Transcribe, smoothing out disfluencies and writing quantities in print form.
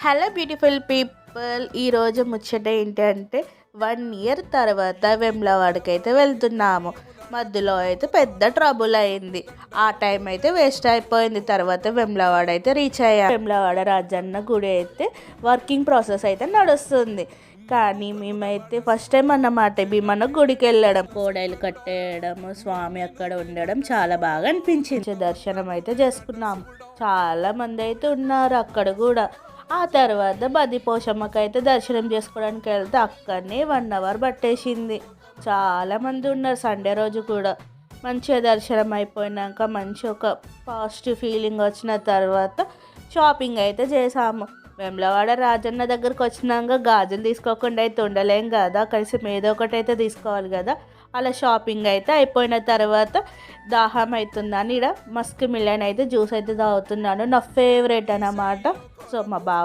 Hello beautiful people, ఈరోజు ముచ్చట ఏంటంటే 1 ఇయర్ తర్వాత వెమ్లవాడకి అయితే వెళ్తున్నాము. మధ్యలో అయితే పెద్ద ట్రబుల్ అయింది. ఆ టైం అయితే వేస్ట్ అయిపోయింది. తర్వాత వెమ్లవాడ అయితే రీచ్ అయ్యాం. వెమ్లవాడ రాజన్న గుడి అయితే వర్కింగ్ ప్రాసెస్ అయితే నడుస్తుంది. కానీ మేమైతే ఫస్ట్ టైం అన్నమాట భీమన్న గుడికి వెళ్ళడం, కోడైలు కట్టేయడం, స్వామి అక్కడ ఉండడం చాలా బాగా అనిపించింది. దర్శనం అయితే చేసుకున్నాం. చాలా మంది అయితే ఉన్నారు అక్కడ కూడా. ఆ తర్వాత బద్దిపోషమ్మకి అయితే దర్శనం చేసుకోవడానికి వెళ్తే అక్కడనే 1 అవర్ పట్టేసింది. చాలామంది ఉన్నారు సండే రోజు కూడా. మంచిగా దర్శనం అయిపోయినాక మంచి ఒక పాజిటివ్ ఫీలింగ్ వచ్చిన తర్వాత షాపింగ్ అయితే చేసాము. వేములవాడ రాజన్న దగ్గరకు వచ్చినాక గాజులు తీసుకోకుండా అయితే ఉండలేం కదా, కలిసి ఏదో ఒకటి అయితే తీసుకోవాలి కదా. అలా షాపింగ్ అయితే అయిపోయిన తర్వాత దాహం అవుతుందని ఇక్కడ మస్క్ మిలన్ అయితే జ్యూస్ అయితే తాగుతున్నాను. నా ఫేవరెట్ అన్నమాట. సో మా బావ